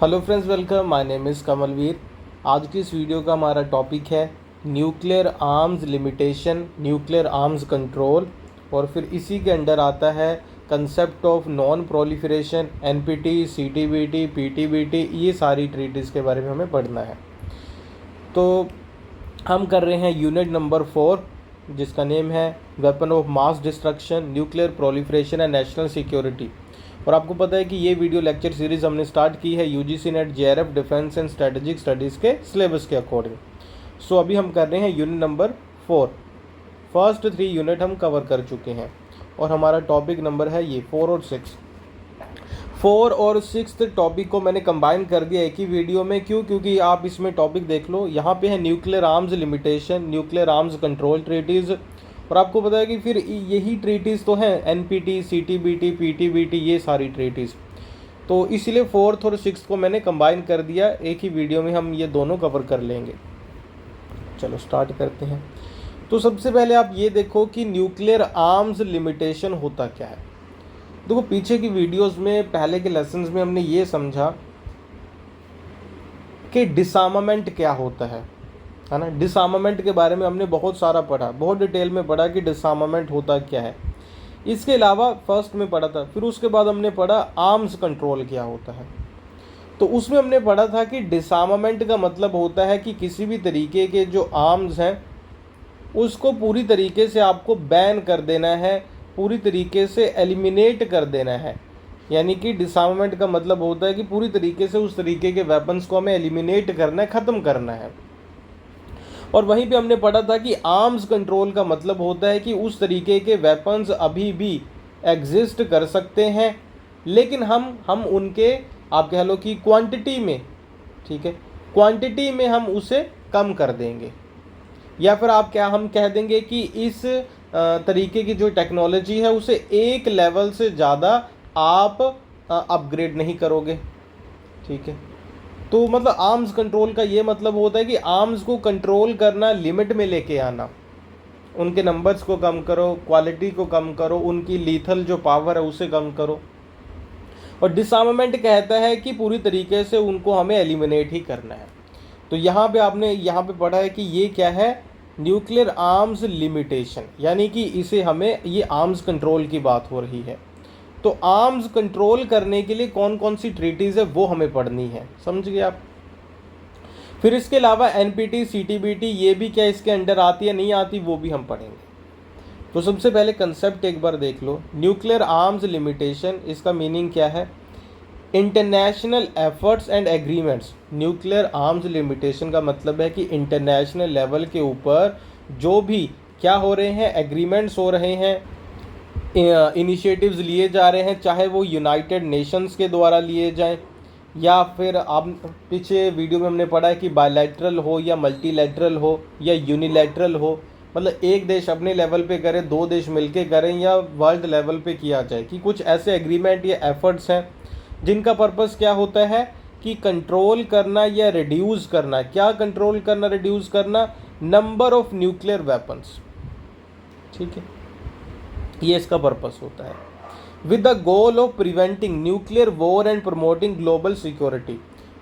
Hello friends, welcome. My name is Kamalveer. आज की इस वीडियो का हमारा टॉपिक है nuclear arms limitation, nuclear arms control, और फिर इसी के अंडर आता है concept of non proliferation, NPT, CTBT, PTBT. ये सारी ट्रीटीज़ के बारे में हमें पढ़ना है। तो हम कर रहे हैं यूनिट नंबर 4, जिसका नेम है weapon of mass destruction, nuclear proliferation and national security. और आपको पता है कि ये वीडियो लेक्चर सीरीज़ हमने स्टार्ट की है UGC net JRF defence and strategic studies के सिलेबस के अकॉर्डिंग। सो अभी हम कर रहे हैं यूनिट नंबर 4। फर्स्ट 3 यूनिट हम कवर कर चुके हैं और हमारा टॉपिक नंबर है ये 4 और 6। 4 और 6 टॉपिक को मैंने कंबाइन कर दिया एक ही वीडियो में। क्योंकि आप इसमें टॉपिक देख लो, यहाँ पे है nuclear arms limitation, nuclear arms control treaties. और आपको पता है कि फिर यही ट्रीटीज़ तो हैं एनपीटी, सीटीबीटी, पीटीबीटी, ये सारी ट्रीटीज़। तो इसलिए 4th और 6th को मैंने कंबाइन कर दिया, एक ही वीडियो में हम ये दोनों कवर कर लेंगे। चलो स्टार्ट करते हैं। तो सबसे पहले आप ये देखो कि न्यूक्लियर आर्म्स लिमिटेशन होता क्या है। देखो, पीछे की वीडियोस में, पहले के लेसन्स में हमने ये समझा कि डिसआर्मामेंट क्या होता है ना। डिसआर्मामेंट के बारे में हमने बहुत सारा पढ़ा, बहुत डिटेल में पढ़ा कि डिसआर्मामेंट होता क्या है। इसके अलावा फर्स्ट में पढ़ा था, फिर उसके बाद हमने पढ़ा आर्म्स कंट्रोल क्या होता है। तो उसमें हमने पढ़ा था कि डिसआर्मामेंट का मतलब होता है कि किसी भी तरीके के जो आर्म्स हैं उसको पूरी तरीके से आपको बैन कर देना है, पूरी तरीके से एलिमिनेट कर देना है। यानी कि डिसआर्मामेंट का मतलब होता है कि पूरी तरीके से उस तरीके के वेपन्स को हमें एलिमिनेट करना है, ख़त्म करना है। और वहीं पे हमने पढ़ा था कि आर्म्स कंट्रोल का मतलब होता है कि उस तरीके के वेपन्स अभी भी एग्जिस्ट कर सकते हैं, लेकिन हम उनके, आप कह लो कि क्वांटिटी में, ठीक है, क्वांटिटी में हम उसे कम कर देंगे। या फिर हम कह देंगे कि इस तरीके की जो टेक्नोलॉजी है उसे एक लेवल से ज़्यादा आप अपग्रेड नहीं करोगे, ठीक है। तो मतलब आर्म्स कंट्रोल का ये मतलब होता है कि आर्म्स को कंट्रोल करना, लिमिट में लेके आना, उनके नंबर्स को कम करो, क्वालिटी को कम करो, उनकी लीथल जो पावर है उसे कम करो। और डिसआर्मामेंट कहता है कि पूरी तरीके से उनको हमें एलिमिनेट ही करना है। तो आपने यहाँ पे पढ़ा है कि ये क्या है, न्यूक्लियर आर्म्स लिमिटेशन, यानी कि इसे हमें, ये आर्म्स कंट्रोल की बात हो रही है। तो आर्म्स कंट्रोल करने के लिए कौन कौन सी ट्रीटीज़ है वो हमें पढ़नी है, समझ गए आप। फिर इसके अलावा एनपीटी, सीटीबीटी, ये भी क्या इसके अंडर आती है, नहीं आती, वो भी हम पढ़ेंगे। तो सबसे पहले कंसेप्ट एक बार देख लो, न्यूक्लियर आर्म्स लिमिटेशन, इसका मीनिंग क्या है। International efforts and agreements. Nuclear arms limitation का मतलब है कि इंटरनेशनल लेवल के ऊपर जो भी क्या हो रहे हैं, एग्रीमेंट्स हो रहे हैं, इनिशिएटिव्स लिए जा रहे हैं, चाहे वो यूनाइटेड नेशंस के द्वारा लिए जाएं, या फिर आप पीछे वीडियो में हमने पढ़ा है कि बायलैटरल हो या मल्टीलैटरल हो या यूनिलैटरल हो, मतलब एक देश अपने लेवल पे करे, दो देश मिलके करें, या वर्ल्ड लेवल पे किया जाए, कि कुछ ऐसे एग्रीमेंट या एफर्ट्स हैं जिनका पर्पस क्या होता है कि कंट्रोल करना या रिड्यूस करना। क्या कंट्रोल करना, रिड्यूस करना, नंबर ऑफ न्यूक्लियर वेपन्स, ठीक है, ये इसका पर्पस होता है। With the goal of preventing nuclear war and promoting global security.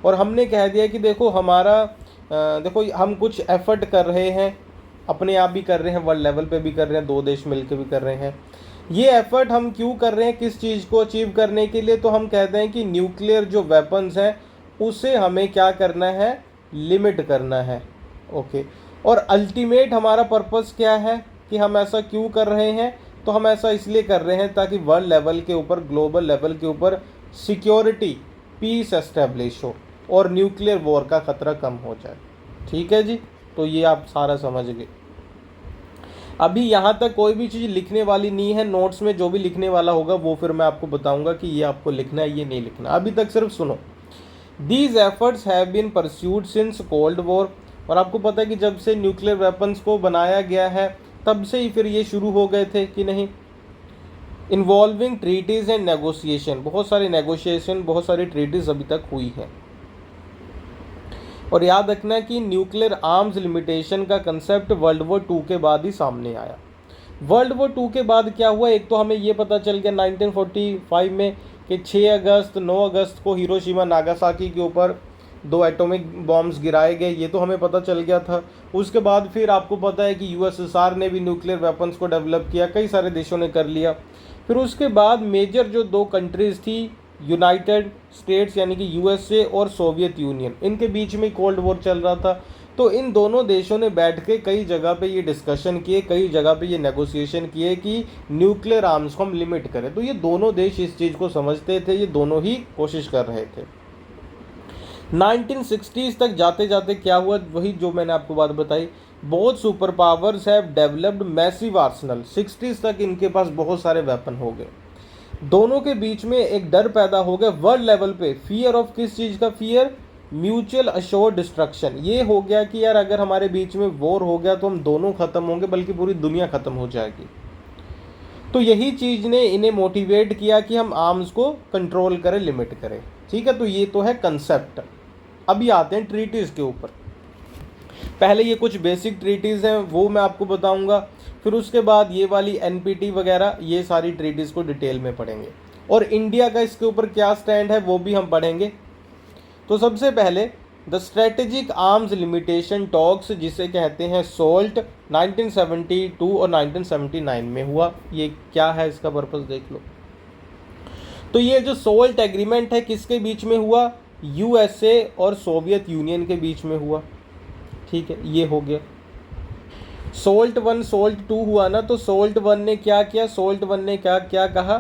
और हमने कह दिया कि देखो हमारा देखो हम कुछ एफर्ट कर रहे हैं, अपने आप भी कर रहे हैं, वर्ल्ड लेवल पे भी कर रहे हैं, दो देश मिलकर भी कर रहे हैं। ये एफर्ट हम क्यों कर रहे हैं, किस चीज़ को अचीव करने के लिए, तो हम कहते हैं कि न्यूक्लियर जो वेपन्स हैं उसे हमें क्या करना है, लिमिट करना है, ओके। और अल्टीमेट हमारा पर्पस क्या है कि हम ऐसा क्यों कर रहे हैं, तो हम ऐसा इसलिए कर रहे हैं ताकि वर्ल्ड लेवल के ऊपर, ग्लोबल लेवल के ऊपर सिक्योरिटी, पीस एस्टेब्लिश हो और न्यूक्लियर वॉर का ख़तरा कम हो जाए, ठीक है जी। तो ये आप सारा समझ गए। अभी यहाँ तक कोई भी चीज़ लिखने वाली नहीं है, नोट्स में जो भी लिखने वाला होगा वो फिर मैं आपको बताऊंगा कि ये आपको लिखना है, ये नहीं लिखना। अभी तक सिर्फ सुनो। These efforts have been pursued since cold war. और आपको पता है कि जब से न्यूक्लियर वेपन्स को बनाया गया है तब से ही फिर ये शुरू हो गए थे कि नहीं। इन्वॉल्विंग ट्रीटीज़ एंड नेगोशिएशन, बहुत सारी नेगोशिएशन, बहुत सारी ट्रीटीज़ अभी तक हुई हैं। और याद रखना कि न्यूक्लियर आर्म्स लिमिटेशन का कंसेप्ट वर्ल्ड वॉर 2 के बाद ही सामने आया। वर्ल्ड वॉर 2 के बाद क्या हुआ, एक तो हमें ये पता चल गया 1945 में कि 6 अगस्त 9 अगस्त को हिरोशिमा नागासाकी के ऊपर 2 एटॉमिक बॉम्ब्स गिराए गए, ये तो हमें पता चल गया था। उसके बाद फिर आपको पता है कि यूएसएसआर ने भी न्यूक्लियर वेपन्स को डेवलप किया, कई सारे देशों ने कर लिया। फिर उसके बाद मेजर जो 2 कंट्रीज़ थी, यूनाइटेड स्टेट्स यानी कि यूएसए और सोवियत यूनियन, इनके बीच में कोल्ड वॉर चल रहा था। तो इन दोनों देशों ने बैठ के कई जगह पे ये डिस्कशन किए, कई जगह पे ये नेगोशिएशन किए कि न्यूक्लियर आर्म्स को हम लिमिट करें। तो ये दोनों देश इस चीज़ को समझते थे, ये दोनों ही कोशिश कर रहे थे। 1960s तक जाते जाते क्या हुआ, वही जो मैंने आपको बात बताई, बहुत super powers have developed massive Arsenal. 60s तक इनके पास बहुत सारे वेपन हो गए। दोनों के बीच में एक डर पैदा हो गया वर्ल्ड लेवल पे, फियर ऑफ किस चीज़ का फियर, म्यूचुअल अश्योर्ड डिस्ट्रक्शन। ये हो गया कि यार अगर हमारे बीच में वॉर हो गया तो हम दोनों ख़त्म होंगे, बल्कि पूरी दुनिया ख़त्म हो जाएगी। तो यही चीज़ ने इन्हें मोटिवेट किया कि हम आर्म्स को कंट्रोल करें, लिमिट करें। ठीक है, तो ये तो है कंसेप्ट। अभी आते हैं ट्रीटीज़ के ऊपर। पहले ये कुछ बेसिक ट्रीटीज़ हैं वो मैं आपको बताऊंगा, फिर उसके बाद ये वाली एनपीटी वगैरह, ये सारी ट्रीटीज़ को डिटेल में पढ़ेंगे, और इंडिया का इसके ऊपर क्या स्टैंड है वो भी हम पढ़ेंगे। तो सबसे पहले the strategic arms limitation talks, जिसे कहते हैं सोल्ट, 1972 और 1979 में हुआ। ये क्या है, इसका पर्पस देख लो। तो ये जो सोल्ट एग्रीमेंट है किसके बीच में हुआ, यूएसए और सोवियत यूनियन के बीच में हुआ। ठीक है, ये हो गया। सोल्ट 1 सोल्ट 2 हुआ ना, तो सोल्ट 1 ने क्या किया, सोल्ट 1 ने क्या क्या कहा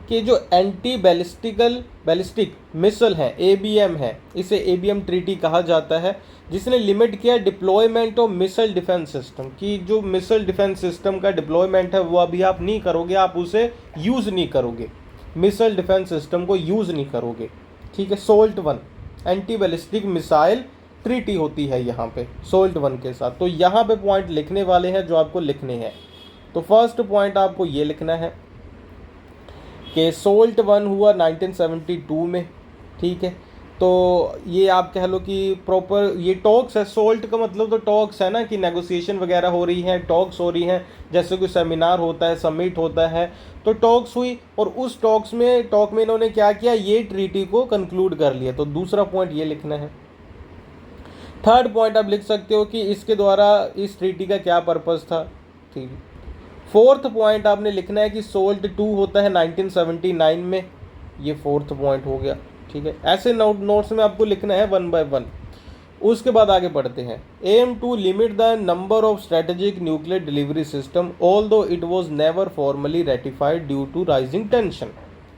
कि जो एंटी बैलिस्टिक मिसल है, एबीएम है, इसे एबीएम ट्रीटी कहा जाता है, जिसने लिमिट किया deployment of missile defence system, कि जो मिसल डिफेंस सिस्टम का डिप्लॉयमेंट है वो अभी आप नहीं करोगे, आप उसे यूज़ नहीं करोगे, मिसल डिफेंस सिस्टम को यूज़ नहीं करोगे। ठीक है, salt 1 anti ballistic missile treaty होती है यहाँ पे सोल्ट 1 के साथ। तो यहाँ पे पॉइंट लिखने वाले हैं जो आपको लिखने हैं। तो फर्स्ट पॉइंट आपको ये लिखना है कि सोल्ट 1 हुआ 1972 में। ठीक है, तो ये आप कह लो कि प्रॉपर ये टॉक्स है। सोल्ट का मतलब तो टॉक्स है ना, कि नेगोशिएशन वगैरह हो रही है, टॉक्स हो रही हैं, जैसे कोई सेमिनार होता है, समिट होता है, तो टॉक्स हुई, और उस टॉक में इन्होंने क्या किया, ये ट्रीटी को कंक्लूड कर लिया। तो दूसरा पॉइंट ये लिखना है। थर्ड पॉइंट आप लिख सकते हो कि इसके द्वारा इस ट्रीटी का क्या पर्पस था। ठीक है, फोर्थ पॉइंट आपने लिखना है कि सोल्ट 2 होता है 1979 में, ये फोर्थ पॉइंट हो गया। ठीक है, ऐसे नोट्स में आपको लिखना है 1 by 1। उसके बाद आगे बढ़ते हैं। Aim to limit the number of strategic nuclear delivery system although it was never formally ratified due to rising tension.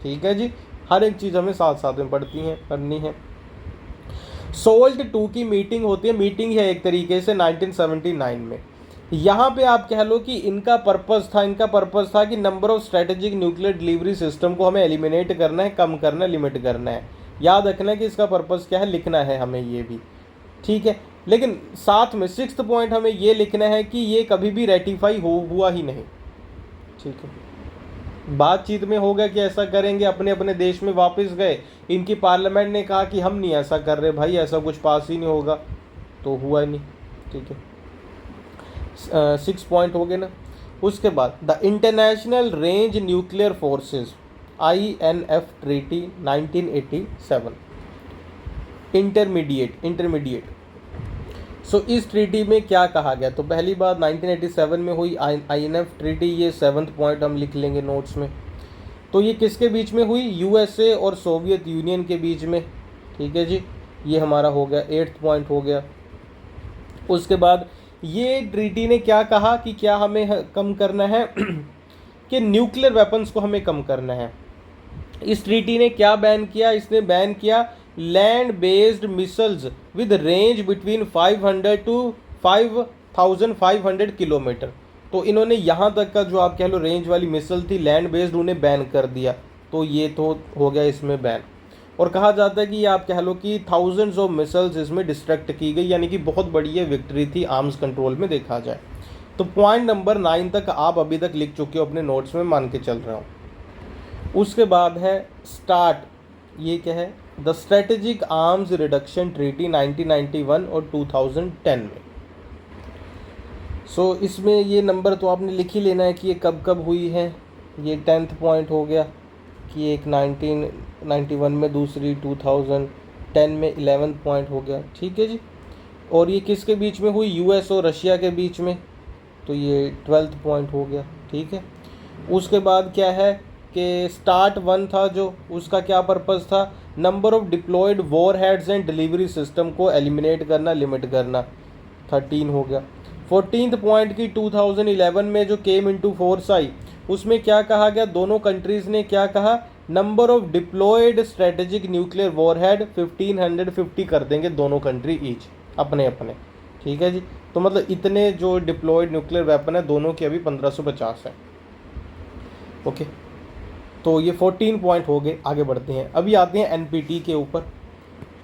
ठीक है जी, हर एक चीज़ हमें साथ साथ में पढ़नी है। सोल्ट 2 की मीटिंग होती है, मीटिंग है एक तरीके से 1979 में। यहाँ पे आप कह लो कि इनका पर्पस था कि number of strategic nuclear delivery system को हमें एलिमिनेट करना है, कम करना है, लिमिट करना है। याद रखना है कि इसका पर्पस क्या है, लिखना है हमें ये भी। ठीक है, लेकिन साथ में सिक्स्थ पॉइंट हमें ये लिखना है कि ये कभी भी रेटिफाई हुआ ही नहीं। ठीक है, बातचीत में हो गया कि ऐसा करेंगे, अपने अपने देश में वापस गए, इनकी पार्लियामेंट ने कहा कि हम नहीं ऐसा कर रहे भाई, ऐसा कुछ पास ही नहीं होगा, तो हुआ ही नहीं। ठीक है, 6 पॉइंट हो गए ना। उसके बाद the international range nuclear forces INF treaty 1987 intermediate. So इस ट्रीटी में क्या कहा गया, तो पहली बात 1987 में हुई INF ट्रीटी, ये 7th पॉइंट हम लिख लेंगे नोट्स में। तो ये किसके बीच में हुई, यूएसए और सोवियत यूनियन के बीच में। ठीक है जी, ये हमारा हो गया 8th पॉइंट हो गया। उसके बाद ये ट्रीटी ने क्या कहा कि क्या हमें कम करना है कि न्यूक्लियर वेपन्स को हमें कम करना है। इस ट्रीटी ने क्या बैन किया, इसने बैन किया land based missiles with range between 500 to 5500 kilometre. तो इन्होंने यहाँ तक का जो आप कह लो रेंज वाली मिसाइल थी लैंड बेस्ड, उन्हें बैन कर दिया। तो ये तो हो गया इसमें बैन। और कहा जाता है कि ये आप कह लो कि थाउजेंड्स ऑफ मिसाइल्स इसमें डिस्ट्रक्ट की गई, यानी कि बहुत बड़ी ये विक्ट्री थी आर्म्स कंट्रोल में देखा जाए। तो पॉइंट नंबर 9 तक आप अभी तक लिख चुके हो अपने नोट्स में, मान के चल रहा हूँ। उसके बाद है स्टार्ट, ये क्या है, the strategic arms reduction treaty 1991 और 2010 में। सो इसमें ये नंबर तो आपने लिख ही लेना है कि ये कब कब हुई है। ये 10th पॉइंट हो गया कि एक 1991 में, दूसरी 2010 में 11 पॉइंट हो गया, ठीक है जी। और ये किसके बीच में हुई, यूएस और रशिया के बीच में, तो ये 12 पॉइंट हो गया, ठीक है। उसके बाद क्या है कि स्टार्ट 1 था जो, उसका क्या पर्पज़ था, number of deployed warheads and delivery system को एलिमिनेट करना, लिमिट करना, 13 हो गया। 14th पॉइंट की 2011 में जो केम इनटू फोर्स आई, उसमें क्या कहा गया, दोनों कंट्रीज़ ने क्या कहा, number of deployed strategic nuclear warhead 1550 कर देंगे दोनों कंट्री ईच, अपने अपने, ठीक है जी। तो मतलब इतने जो डिप्लॉयड न्यूक्लियर वेपन है दोनों की अभी 1550 है, ओके। तो ये 14 पॉइंट हो गए। आगे बढ़ते हैं, अभी आते हैं एनपीटी के ऊपर।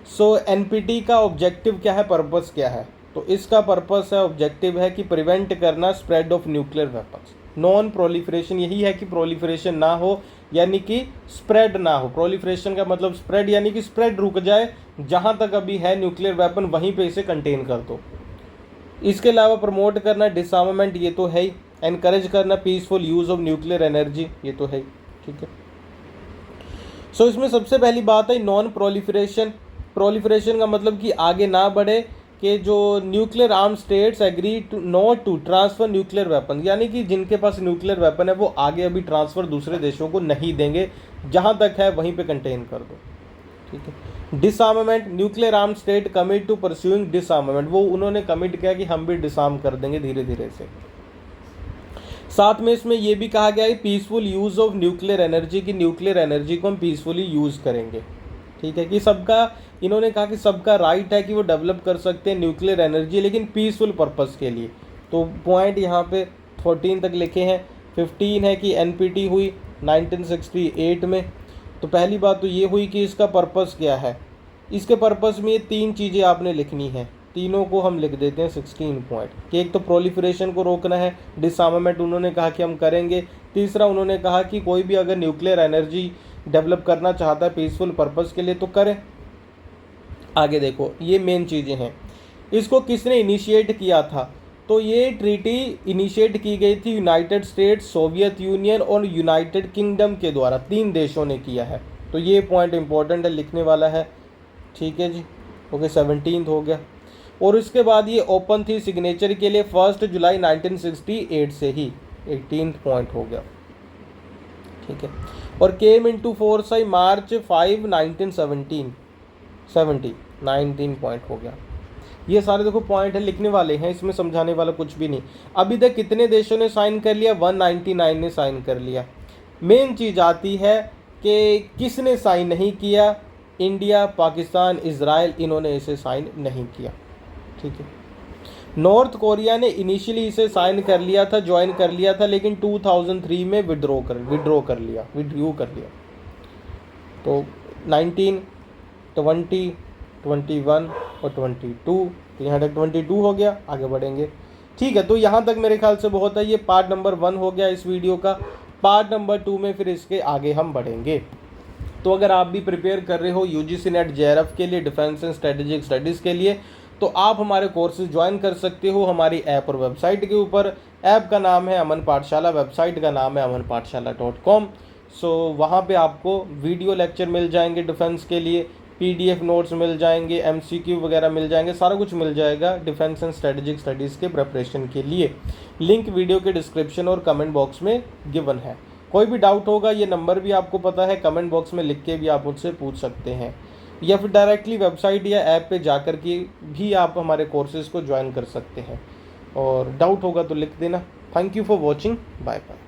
सो एनपीटी का ऑब्जेक्टिव क्या है, पर्पस क्या है, तो इसका पर्पस है, ऑब्जेक्टिव है कि प्रिवेंट करना spread of nuclear weapons, non proliferation, यही है कि प्रोलिफरेशन ना हो, यानी कि स्प्रेड ना हो। प्रोलिफरेशन का मतलब स्प्रेड, यानी कि स्प्रेड रुक जाए, जहाँ तक अभी है न्यूक्लियर वेपन वहीं पे इसे कंटेन कर दो। इसके अलावा प्रमोट करना डिसआर्मामेंट, ये तो है ही। एनकरेज करना peaceful use of nuclear energy, ये तो है ही, ठीक है। सो इसमें सबसे पहली बात है नॉन प्रोलिफरेशन। प्रोलिफरेशन का मतलब कि आगे ना बढ़े, कि जो nuclear arm states agree to not to transfer nuclear weapon, यानी कि जिनके पास न्यूक्लियर वेपन है वो आगे अभी ट्रांसफ़र दूसरे देशों को नहीं देंगे, जहाँ तक है वहीं पे कंटेन कर दो, ठीक है। Disarmament, nuclear arm state commit to pursuing disarmament, वो उन्होंने कमिट किया कि हम भी डिसआर्म कर देंगे धीरे धीरे से। साथ में इसमें यह भी कहा गया है peaceful use of nuclear energy, की न्यूक्लियर एनर्जी को हम पीसफुली यूज़ करेंगे, ठीक है। कि सबका, इन्होंने कहा कि सबका राइट है कि वो डेवलप कर सकते हैं न्यूक्लियर एनर्जी, लेकिन पीसफुल पर्पस के लिए। तो पॉइंट यहाँ पे 14 तक लिखे हैं। 15 है कि एनपीटी हुई 1968 में। तो पहली बात तो ये हुई कि इसका पर्पस क्या है। इसके पर्पस में ये 3 चीज़ें आपने लिखनी है, तीनों को हम लिख देते हैं 16 पॉइंट, कि एक तो प्रोलिफरेशन को रोकना है, डिसआर्मामेंट उन्होंने कहा कि हम करेंगे। तीसरा उन्होंने कहा कि कोई भी अगर न्यूक्लियर एनर्जी डेवलप करना चाहता है पीसफुल पर्पस के लिए तो करें। आगे देखो, ये मेन चीज़ें हैं। इसको किसने इनिशिएट किया था, तो ये ट्रीटी इनिशिएट की गई थी यूनाइटेड स्टेट्स, सोवियत यूनियन और यूनाइटेड किंगडम के द्वारा, 3 देशों ने किया है। तो ये पॉइंट इंपॉर्टेंट है, लिखने वाला है, ठीक है जी, ओके। 17 हो गया। और इसके बाद ये ओपन थी सिग्नेचर के लिए 1 जुलाई 1968 से ही, 18 पॉइंट हो गया, ठीक है। और केम इनटू फोर्स आई मार्च 5 1970 19 पॉइंट हो गया। ये सारे देखो पॉइंट है, लिखने वाले हैं, इसमें समझाने वाला कुछ भी नहीं। अभी तक कितने देशों ने साइन कर लिया, 199 ने साइन कर लिया। मेन चीज़ आती है कि किसने साइन नहीं किया, इंडिया, पाकिस्तान, इजराइल, इन्होंने इसे साइन नहीं किया, ठीक है। नॉर्थ कोरिया ने इनिशियली इसे साइन कर लिया था, ज्वाइन कर लिया था, लेकिन 2003 में विड्रॉ कर लिया। तो 19, 20, 21 और 22, तो यहाँ तक 22 हो गया। आगे बढ़ेंगे, ठीक है। तो यहाँ तक मेरे ख्याल से बहुत है। ये पार्ट नंबर 1 हो गया इस वीडियो का। पार्ट नंबर 2 में फिर इसके आगे हम बढ़ेंगे। तो अगर आप भी प्रिपेयर कर रहे हो यूजीसी नेट जेआरएफ के लिए, डिफेंस एंड स्ट्रेटेजिक स्टडीज़ के लिए, तो आप हमारे कोर्सेज ज्वाइन कर सकते हो हमारी ऐप और वेबसाइट के ऊपर। ऐप का नाम है अमन पाठशाला, वेबसाइट का नाम है amanpathshala.com। सो वहाँ पे आपको वीडियो लेक्चर मिल जाएंगे डिफेंस के लिए, पीडीएफ नोट्स मिल जाएंगे, एमसीक्यू वगैरह मिल जाएंगे, सारा कुछ मिल जाएगा डिफेंस एंड स्ट्रेटेजिक स्टडीज़ के प्रिपरेशन के लिए। लिंक वीडियो के डिस्क्रिप्शन और कमेंट बॉक्स में गिवन है। कोई भी डाउट होगा, ये नंबर भी आपको पता है, कमेंट बॉक्स में लिख के भी आप मुझसे पूछ सकते हैं, या फिर डायरेक्टली वेबसाइट या ऐप पे जाकर के भी आप हमारे कोर्सेज़ को ज्वाइन कर सकते हैं। और डाउट होगा तो लिख देना। Thank you for watching, bye bye.